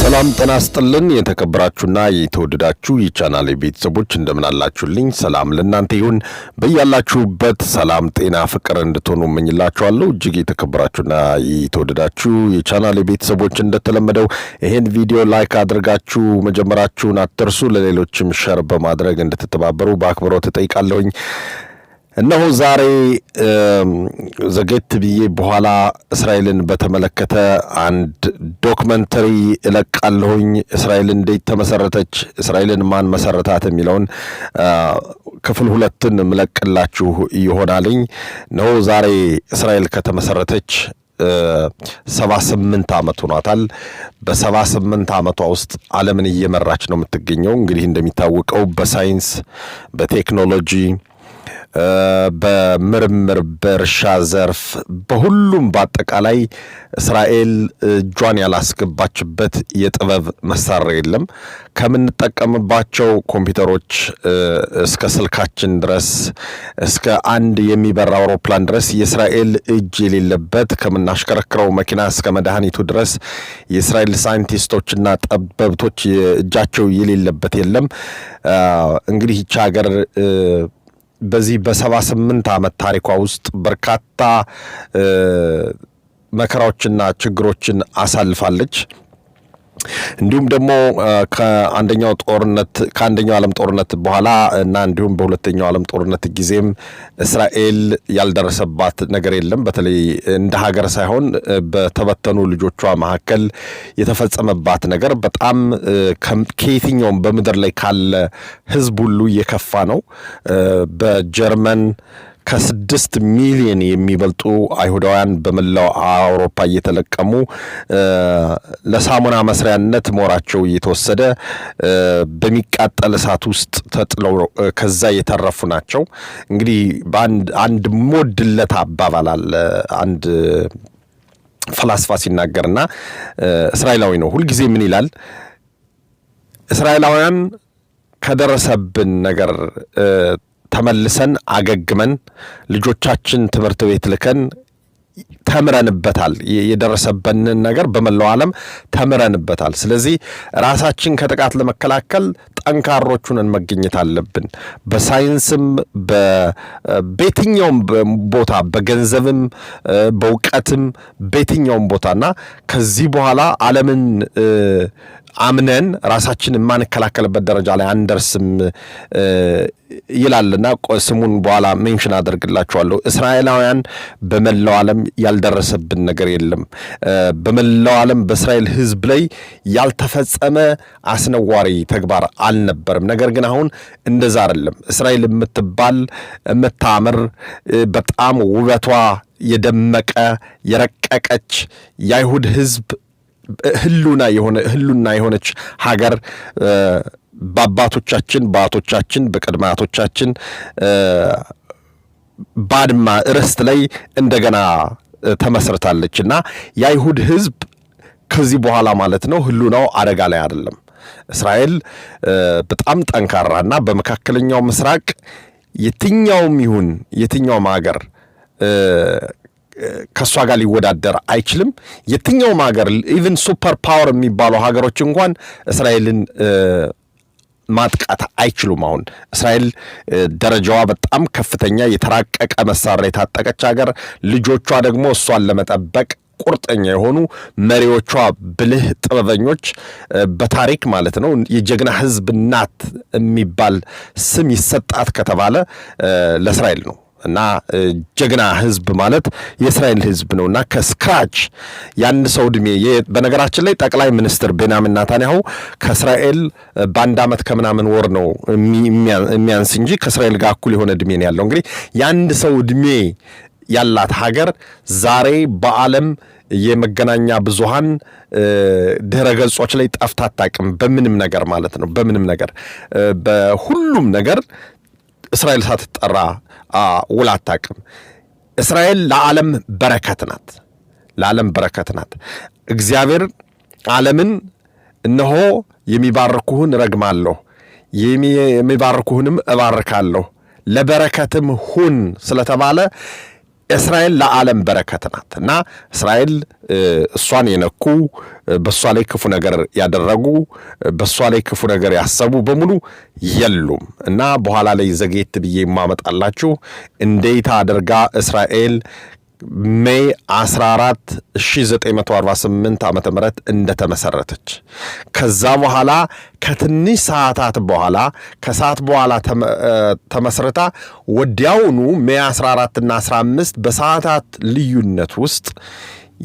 ሰላም ጤና ይስጥልን የተከበራችሁና የተወደዳችሁ የቻናሌ ቤተሰቦች እንደምን አላችሁልኝ? ሰላም ለእናንተ ይሁን። በያላችሁበት ሰላም ጤና ፍቅር እንድትሆኑ እመኝላችኋለሁ። እጅግ የተከበራችሁና የተወደዳችሁ የቻናሌ ቤተሰቦች እንደተለመደው ይሄን ቪዲዮ ላይክ አድርጋችሁ መጀመራችሁን አትርሱ። ለሌሎችም ሼር በማድረግ እንድትተባበሩ በአክብሮት እጠይቃለሁኝ። እነሆ ዛሬ ዘገት ብዬ በኋላ እስራኤልን በተመለከተ አንድ ዶክመንተሪ እለቃለሁኝ። እስራኤል እንዴት ተመሰረተች፣ እስራኤልን ማን መሰረታት የሚለውን ክፍል 2ን መለቅላችሁ ይሆናልኝ። ነው ዛሬ እስራኤል ከተመሰረተች 78 ዓመት ሆኗታል። በ78 ዓመቷ ውስጥ ዓለምን እየመራች ነው የምትገኘው። እንግዲህ እንደሚታወቀው በሳይንስ በቴክኖሎጂ በምርምር በእርሻ ዘርፍ በሁሉም በአጠቃላይ እስራኤል እጇን ያላስገባችበት የጥበብ መሳሪያ የለም። ከምንጠቀምባቸው ኮምፒውተሮች እስከ ስልካችን ድረስ እስከ አንድ የሚበራ አውሮፕላን ድረስ የእስራኤል እጅ የሌለበት፣ ከምናሽከረክረው መኪና እስከ መድኃኒቱ ድረስ የእስራኤል ሳይንቲስቶችና ጠበብቶች እጃቸው የሌለበት የለም። እንግዲህ ይህች ሀገር በዚህ በ78 ዓመት ታሪኳ ውስጥ በርካታ መከራዎችና ችግሮችን አሳልፋለች። እንዲሁም ደግሞ ከአንደኛው ዓለም ጦርነት በኋላ እና እንዲሁም በሁለተኛው ዓለም ጦርነት ጊዜም እስራኤል ያልደረሰባት ነገር የለም። በተለይ እንደ ሀገር ሳይሆን በተበተኑ ልጆቿ መካከል የተፈጸመባት ነገር በጣም ከየትኛውም በምድር ላይ ካለ ሕዝብ ሁሉ የከፋ ነው። በጀርመን ከ6 ሚሊዮን የሚበልጡ አይሁዳውያን በመላው አውሮፓ እየተለቀሙ ለሳሙና መስሪያነት ሞራቸው እየተወሰደ በሚቃጠል እሳት ውስጥ ተጥለው ከዛ የተረፉ ናቸው። እንግዲህ በአንድ ሞድለት አባባል አለ አንድ ፈላስፋ ሲናገርና እስራኤላዊ ነው። ሁልጊዜ ምን ይላል? እስራኤላውያን ከደረሰብን ነገር ተመልሰን አገግመን ልጆቻችን ትምህርት ቤት ልከን ተምረንበታል። የደረሰብንን ነገር በመላው ዓለም ተምረንበታል። ስለዚህ ራሳችን ከጥቃት ለመከላከል ጠንካሮች ሆነን መገኘት አለብን። በሳይንስም በየትኛውም ቦታ በገንዘብም በእውቀትም በየትኛውም ቦታና ከዚህ በኋላ ዓለምን አምነን ራሳችን የማንከላከልበት ደረጃ ላይ አንደርስም ይላልና ስሙን በኋላ ሜንሽን አደርግላችኋለሁ። እስራኤላውያን በመላው ዓለም ያልደረሰብን ነገር የለም። በመላው ዓለም በእስራኤል ሕዝብ ላይ ያልተፈጸመ አስነዋሪ ተግባር አልነበርም። ነገር ግን አሁን እንደዛ አይደለም። እስራኤል የምትባል የምታምር በጣም ውበቷ የደመቀ የረቀቀች የአይሁድ ሕዝብ ህሉና የሆነች ሀገር በአባቶቻችን በአያቶቻችን በቅድመ አያቶቻችን ባድማ ርስት ላይ እንደገና ተመስርታለችና የአይሁድ ህዝብ ከዚህ በኋላ ማለት ነው ህሉናው አደጋ ላይ አይደለም። እስራኤል በጣም ጠንካራና በመካከለኛው ምስራቅ የትኛውም ሀገር ከሷ ጋር ሊወዳደር አይችልም። የትኛውም ሀገር ኢቭን ሱፐር ፓወር የሚባሉ ሀገሮች እንኳን እስራኤልን ማጥቃት አይችሉም። አሁን እስራኤል ደረጃዋ በጣም ከፍተኛ የተራቀቀ መሳሪያ የታጠቀች ሀገር፣ ልጆቿ ደግሞ እሷን ለመጠበቅ ቁርጠኛ የሆኑ መሪዎቿ ብልህ ጥበበኞች፣ በታሪክ ማለት ነው የጀግና ህዝብ ናት የሚባል ስም ይሰጣት ከተባለ ለእስራኤል ነው። እና ጀግና ህዝብ ማለት የእስራኤል ህዝብ ነውና ከስክራች የአንድ ሰው እድሜ በነገራችን ላይ ጠቅላይ ሚኒስትር ቤንያሚን ኔታንያሁ ከእስራኤል በአንድ ዓመት ከምናምን ወር ነው የሚያንስ እንጂ ከእስራኤል ጋር እኩል የሆነ እድሜ ነው ያለው። እንግዲህ የአንድ ሰው እድሜ ያላት ሀገር ዛሬ በዓለም የመገናኛ ብዙሃን ድረ ገጾች ላይ ጠፍታ አታውቅም። በምንም ነገር ማለት ነው በምንም ነገር በሁሉም ነገር እስራኤል ሳትጠራ ውላ አታውቅም። እስራኤል ለዓለም በረከት ናት። እግዚአብሔር ዓለምን እነሆ የሚባርኩህን ረግማለሁ፣ የሚባርኩህንም እባርካለሁ፣ ለበረከትም ሁን ስለተባለ እስራኤል ለዓለም በረከት ናት እና እስራኤል እሷን የነኩ በሷ ላይ ክፉ ነገር ያደረጉ በሷ ላይ ክፉ ነገር ያሰቡ በሙሉ የሉም እና በኋላ ላይ ዘጌት ብዬ ማመጣላችሁ እንዴት አድርጋ እስራኤል ሜይ 14 1948 ዓመተ ምህረት እንደተመሰረተች ከዛ በኋላ ከትንሽ ሰዓታት በኋላ ከሰዓት በኋላ ተመስርታ ወዲያውኑ ሜይ 14 እና 15 በሰዓታት ልዩነት ውስጥ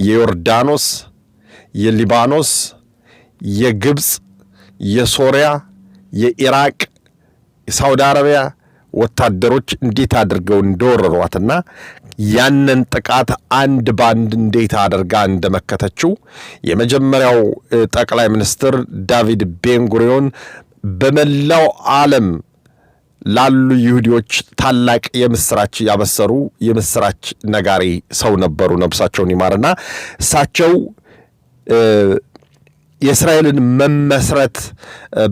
የዮርዳኖስ፣ የሊባኖስ፣ የግብጽ፣ የሶሪያ፣ የኢራቅ፣ የሳውዲ አረቢያ ወታደሮች እንዴት አድርገው እንደወረሯትና ያንን ጥቃት አንድ ባንድ እንዴት አድርጋ እንደመከተችው የመጀመሪያው ጠቅላይ ሚኒስትር ዳቪድ ቤንጉሪዮን በመላው ዓለም ላሉ ይሁዲዎች ታላቅ የምስራች ያበሰሩ የምስራች ነጋሪ ሰው ነበሩ። ነፍሳቸውን ይማርና እሳቸው የእስራኤልን መመስረት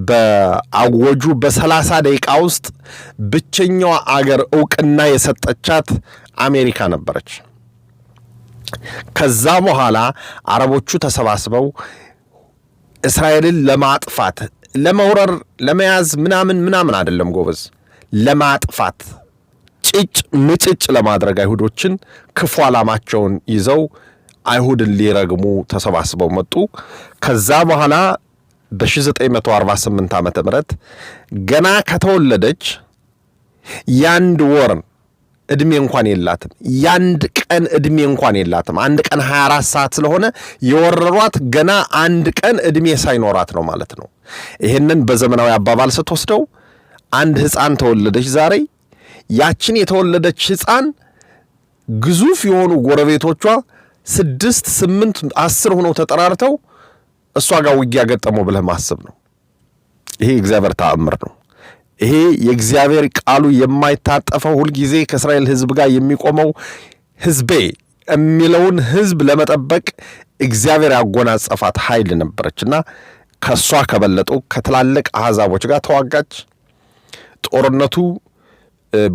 በአወጁ በ30 ደቂቃ ውስጥ ብቸኛዋ አገር ዕውቅና የሰጠቻት አሜሪካ ነበረች። ከዛ በኋላ አረቦቹ ተሰባስበው እስራኤልን ለማጥፋት ለመውረር ለመያዝ ምናምን አይደለም ጎበዝ፣ ለማጥፋት ጭጭ ምጭጭ ለማድረግ አይሁዶችን ክፉ ዓላማቸውን ይዘው አይሁድን ሊረግሙ ተሰባስበው መጡ። ከዛ በኋላ በ1948 ዓመተ ምህረት ገና ከተወለደች ያንድ ወር እድሜ እንኳን የላትም። ያንድ ቀን እድሜ እንኳን የላትም። አንድ ቀን 24 ሰዓት ስለሆነ የወረሯት ገና አንድ ቀን እድሜ ሳይኖራት ነው ማለት ነው። ይሄንን በዘመናዊ አባባል ስትወስደው አንድ ሕፃን ተወለደች ዛሬ። ያችን የተወለደች ሕፃን ግዙፍ የሆኑ ጎረቤቶቿ 6፣ 8፣ 10 ሆነው ተጠራርተው እሷ ጋር ውጊያ ገጠመው ብለህ ማሰብ ነው። ይሄ እግዚአብሔር ተአምር ነው። ይሄ የእግዚአብሔር ቃሉ የማይታጠፈው ሁልጊዜ ከእስራኤል ሕዝብ ጋር የሚቆመው ሕዝቤ የሚለውን ሕዝብ ለመጠበቅ እግዚአብሔር ያጎናጸፋት ኃይል ነበረችና ከሷ ከበለጡ ከትላልቅ አሕዛቦች ጋር ተዋጋች። ጦርነቱ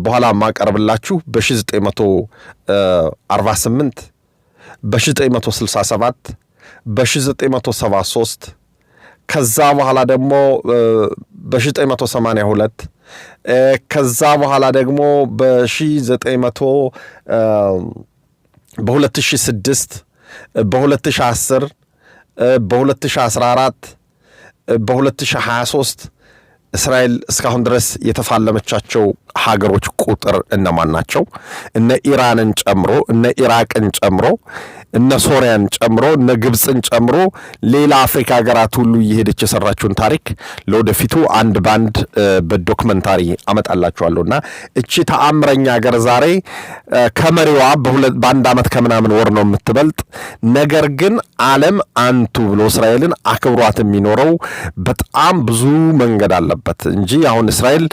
በኋላ ማቀርብላችሁ በ1948 በ1967 በ1973 ከዛ በኋላ ደግሞ በ1982 ከዛ በኋላ ደግሞ በ2006 በ2010 በ2014 በ2023 እስራኤል እስካሁን ድረስ የተፋለመቻቸው ሀገሮች ቁጥር እነማን ናቸው? እነ ኢራንን ጨምሮ እነ ኢራቅን ጨምሮ እነ ሶሪያን ጨምሮ እነ ግብፅን ጨምሮ ሌላ አፍሪካ ሀገራት ሁሉ እየሄደች የሰራችውን ታሪክ ለወደፊቱ አንድ ባንድ በዶክመንታሪ አመጣላችኋለሁና እቺ ተአምረኛ ሀገር ዛሬ ከመሪዋ በአንድ ዓመት ከምናምን ወር ነው የምትበልጥ። ነገር ግን ዓለም አንቱ ብሎ እስራኤልን አክብሯት የሚኖረው በጣም ብዙ መንገድ አለበት እንጂ አሁን እስራኤል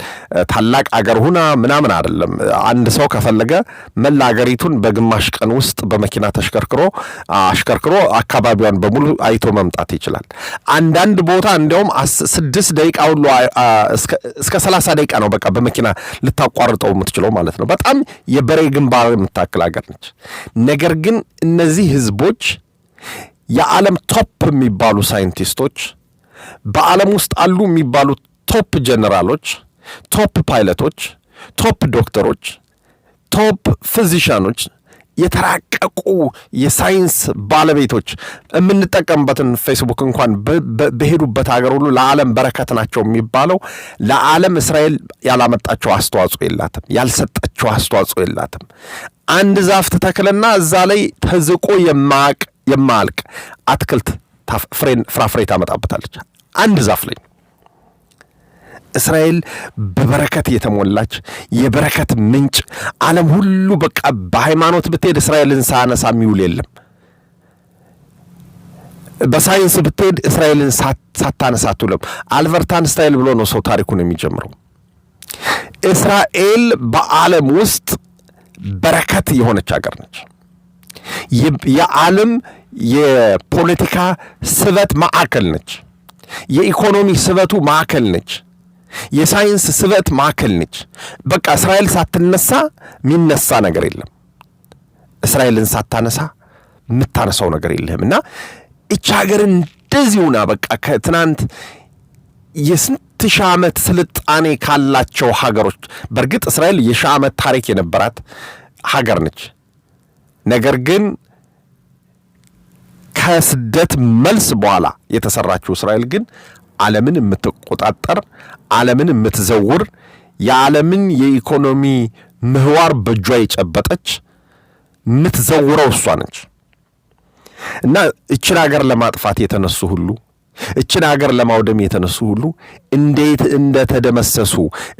ታላቅ አገር ሁና ምናምን አይደለም። አንድ ሰው ከፈለገ መላ ሀገሪቱን በግማሽ ቀን ውስጥ በመኪና አሽከርክሮ አካባቢዋን በሙሉ አይቶ መምጣት ይችላል። አንዳንድ ቦታ እንዲያውም 6 ደቂቃ ሁሉ እስከ 30 ደቂቃ ነው በቃ በመኪና ልታቋርጠው የምትችለው ማለት ነው። በጣም የበሬ ግንባር የምታክል ሀገር ነች። ነገር ግን እነዚህ ህዝቦች የዓለም ቶፕ የሚባሉ ሳይንቲስቶች፣ በዓለም ውስጥ አሉ የሚባሉ ቶፕ ጀነራሎች፣ ቶፕ ፓይለቶች፣ ቶፕ ዶክተሮች፣ ቶፕ ፊዚሻኖች፣ የተራቀቁ የሳይንስ ባለቤቶች የምንጠቀምበትን ፌስቡክ እንኳን በሄዱበት ሀገር ሁሉ ለዓለም በረከት ናቸው የሚባለው ለዓለም እስራኤል ያላመጣቸው አስተዋጽኦ የላትም፣ ያልሰጠችው አስተዋጽኦ የላትም። አንድ ዛፍ ተተክልና እዛ ላይ ተዝቆ የማያልቅ አትክልት ፍራፍሬ ታመጣበታለች። አንድ ዛፍ ላይ እስራኤል በበረከት የተሞላች የበረከት ምንጭ፣ ዓለም ሁሉ በቃ በሃይማኖት ብትሄድ እስራኤልን ሳያነሳ የሚውል የለም። በሳይንስ ብትሄድ እስራኤልን ሳታነሳ አትውልም። አልበርት አንስታይን ብሎ ነው ሰው ታሪኩን የሚጀምረው። እስራኤል በዓለም ውስጥ በረከት የሆነች ሀገር ነች። የዓለም የፖለቲካ ስበት ማዕከል ነች። የኢኮኖሚ ስበቱ ማዕከል ነች። የሳይንስ ስበት ማዕከል ነች። በቃ እስራኤል ሳትነሳ የሚነሳ ነገር የለም። እስራኤልን ሳታነሳ የምታነሳው ነገር የለህም። እና እቺ ሀገር እንደዚሁና በቃ ከትናንት የስንት ሺህ ዓመት ስልጣኔ ካላቸው ሀገሮች በእርግጥ እስራኤል የሺህ ዓመት ታሪክ የነበራት ሀገር ነች። ነገር ግን ከስደት መልስ በኋላ የተሰራችው እስራኤል ግን ዓለምን የምትቆጣጠር ዓለምን የምትዘውር የዓለምን የኢኮኖሚ ምህዋር በእጇ የጨበጠች የምትዘውረው እሷ ነች። እና እችን ሀገር ለማጥፋት የተነሱ ሁሉ እችን ሀገር ለማውደም የተነሱ ሁሉ እንዴት እንደተደመሰሱ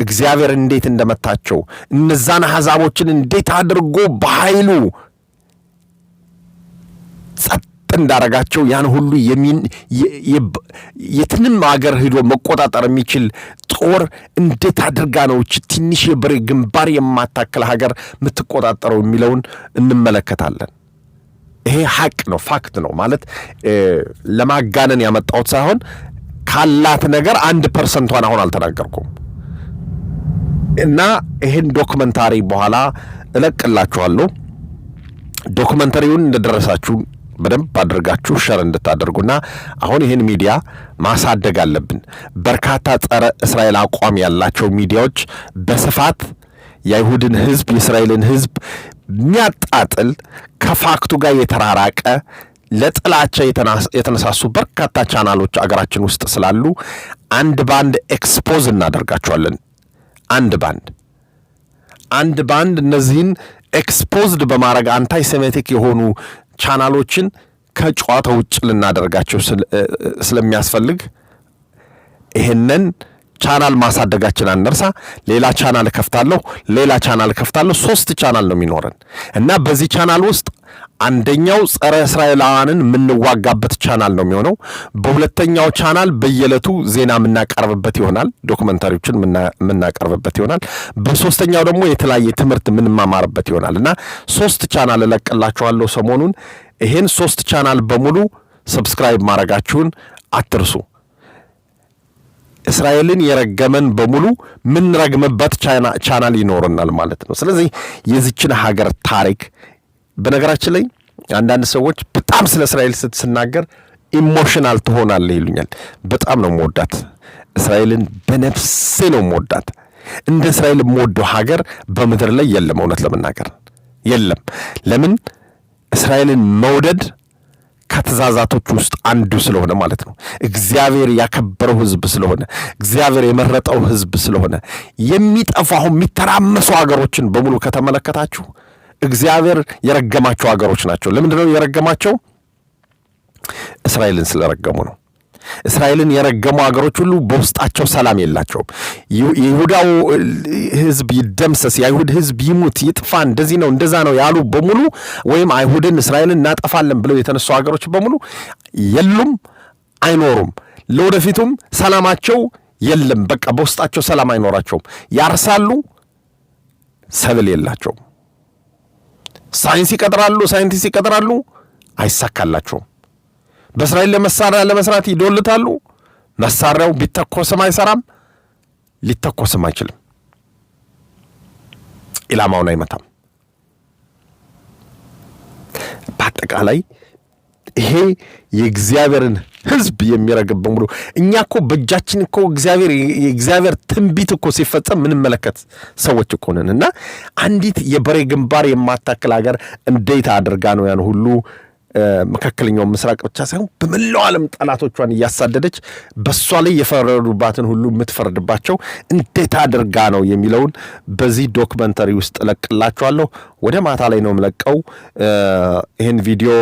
እግዚአብሔር እንዴት እንደመታቸው እነዛን አሕዛቦችን እንዴት አድርጎ በኃይሉ ጸጥ እንዳረጋቸው ያን ሁሉ የትንም ሀገር ሄዶ መቆጣጠር የሚችል ጦር እንዴት አድርጋ ነው እቺ ትንሽ የበሬ ግንባር የማታክል ሀገር የምትቆጣጠረው የሚለውን እንመለከታለን። ይሄ ሐቅ ነው፣ ፋክት ነው። ማለት ለማጋነን ያመጣሁት ሳይሆን ካላት ነገር 1% አሁን አልተናገርኩም። እና ይሄን ዶክመንታሪ በኋላ እለቅላችኋለሁ። ዶክመንታሪውን እንደደረሳችሁ በደንብ አድርጋችሁ ሸር እንድታደርጉና አሁን ይሄን ሚዲያ ማሳደግ አለብን። በርካታ ጸረ እስራኤል አቋም ያላቸው ሚዲያዎች በስፋት የአይሁድን ሕዝብ የእስራኤልን ሕዝብ የሚያጣጥል ከፋክቱ ጋር የተራራቀ ለጥላቻ የተነሳሱ በርካታ ቻናሎች አገራችን ውስጥ ስላሉ አንድ ባንድ ኤክስፖዝ እናደርጋቸዋለን። አንድ ባንድ እነዚህን ኤክስፖዝድ በማድረግ አንታይ ሴሜቲክ የሆኑ ቻናሎችን ከጨዋታ ውጭ ልናደርጋቸው ስለሚያስፈልግ ይሄንን ቻናል ማሳደጋችን አንርሳ። ሌላ ቻናል ከፍታለሁ፣ 3 ቻናል ነው የሚኖረን እና በዚህ ቻናል ውስጥ አንደኛው ጸረ እስራኤላውያንን የምንዋጋበት ቻናል ነው የሚሆነው። በሁለተኛው ቻናል በየዕለቱ ዜና የምናቀርብበት ይሆናል፣ ዶክመንታሪዎችን የምናቀርብበት ይሆናል። በሶስተኛው ደግሞ የተለያየ ትምህርት የምንማማርበት ይሆናል እና 3 ቻናል እለቅላችኋለሁ ሰሞኑን። ይሄን 3 ቻናል በሙሉ ሰብስክራይብ ማድረጋችሁን አትርሱ። እስራኤልን የረገመን በሙሉ ምን ረግመበት ቻናል ይኖርናል ማለት ነው። ስለዚህ የዚችን ሀገር ታሪክ በነገራችን ላይ አንዳንድ ሰዎች በጣም ስለ እስራኤል ስትናገር ኢሞሽናል ትሆናለህ ይሉኛል። በጣም ነው የምወዳት እስራኤልን፣ በነፍሴ ነው የምወዳት። እንደ እስራኤል የምወደው ሀገር በምድር ላይ የለም። እውነት ለመናገር የለም። ለምን? እስራኤልን መውደድ ከትእዛዛቶች ውስጥ አንዱ ስለሆነ ማለት ነው። እግዚአብሔር ያከበረው ሕዝብ ስለሆነ፣ እግዚአብሔር የመረጠው ሕዝብ ስለሆነ። የሚጠፋው የሚተራመሱ ሀገሮችን በሙሉ ከተመለከታችሁ እግዚአብሔር የረገማቸው ሀገሮች ናቸው። ለምንድን ነው የረገማቸው? እስራኤልን ስለረገሙ ነው። እስራኤልን የረገሙ ሀገሮች ሁሉ በውስጣቸው ሰላም የላቸውም። የይሁዳው ሕዝብ ይደምሰስ፣ የአይሁድ ሕዝብ ይሙት፣ ይጥፋ፣ እንደዚህ ነው እንደዛ ነው ያሉ በሙሉ ወይም አይሁድን እስራኤልን እናጠፋለን ብለው የተነሱ ሀገሮች በሙሉ የሉም፣ አይኖሩም። ለወደፊቱም ሰላማቸው የለም። በቃ በውስጣቸው ሰላም አይኖራቸውም። ያርሳሉ፣ ሰብል የላቸውም። ሳይንቲስት ይቀጥራሉ፣ አይሳካላቸውም። በእስራኤል ለመሳሪያ ለመስራት ይዶልታሉ። መሳሪያው ቢተኮስም አይሰራም፣ ሊተኮስም አይችልም፣ ኢላማውን አይመታም። በአጠቃላይ ይሄ የእግዚአብሔርን ሕዝብ የሚረግብ በሙሉ እኛ እኮ በእጃችን እኮ የእግዚአብሔር ትንቢት እኮ ሲፈጸም ምንመለከት ሰዎች እኮ ነን። እና አንዲት የበሬ ግንባር የማታክል ሀገር እንዴት አድርጋ ነው ያን ሁሉ መካከለኛው ምስራቅ ብቻ ሳይሆን በመላው ዓለም ጠላቶቿን እያሳደደች በሷ ላይ የፈረዱባትን ሁሉ የምትፈርድባቸው እንዴት አድርጋ ነው የሚለውን በዚህ ዶክመንተሪ ውስጥ እለቅላችኋለሁ። ወደ ማታ ላይ ነው የምለቀው። ይህን ቪዲዮ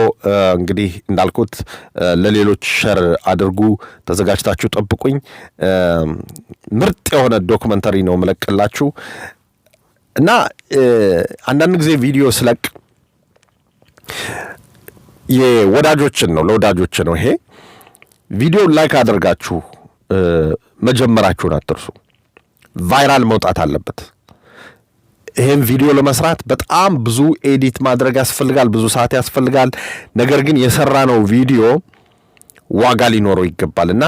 እንግዲህ እንዳልኩት ለሌሎች ሸር አድርጉ፣ ተዘጋጅታችሁ ጠብቁኝ። ምርጥ የሆነ ዶክመንተሪ ነው የምለቅላችሁ እና አንዳንድ ጊዜ ቪዲዮ ስለቅ የወዳጆችን ነው ለወዳጆች ነው። ይሄ ቪዲዮ ላይክ አድርጋችሁ መጀመራችሁን አትርሱ። ቫይራል መውጣት አለበት። ይሄን ቪዲዮ ለመስራት በጣም ብዙ ኤዲት ማድረግ ያስፈልጋል፣ ብዙ ሰዓት ያስፈልጋል። ነገር ግን የሰራነው ቪዲዮ ዋጋ ሊኖረው ይገባልና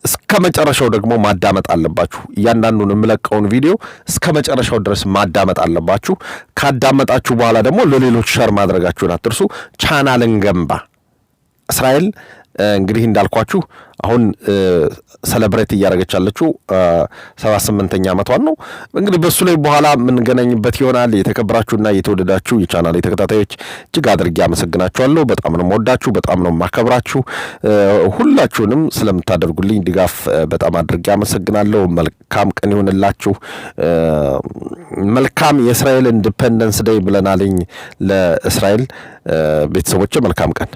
እስከ መጨረሻው ደግሞ ማዳመጥ አለባችሁ። እያንዳንዱን የምለቀውን ቪዲዮ እስከ መጨረሻው ድረስ ማዳመጥ አለባችሁ። ካዳመጣችሁ በኋላ ደግሞ ለሌሎች ሸር ማድረጋችሁን አትርሱ። ቻናልን ገንባ። እስራኤል እንግዲህ እንዳልኳችሁ አሁን ሰለብሬት እያደረገች ያለችው 78ኛ ዓመቷን ነው። እንግዲህ በሱ ላይ በኋላ የምንገናኝበት ይሆናል። የተከበራችሁና የተወደዳችሁ የቻናሌ ተከታታዮች እጅግ አድርጌ አመሰግናችኋለሁ። በጣም ነው የምወዳችሁ፣ በጣም ነው የማከብራችሁ። ሁላችሁንም ስለምታደርጉልኝ ድጋፍ በጣም አድርጌ አመሰግናለሁ። መልካም ቀን ይሁንላችሁ። መልካም የእስራኤል ኢንዲፔንደንስ ዴይ ብለናልኝ ለእስራኤል ቤተሰቦች መልካም ቀን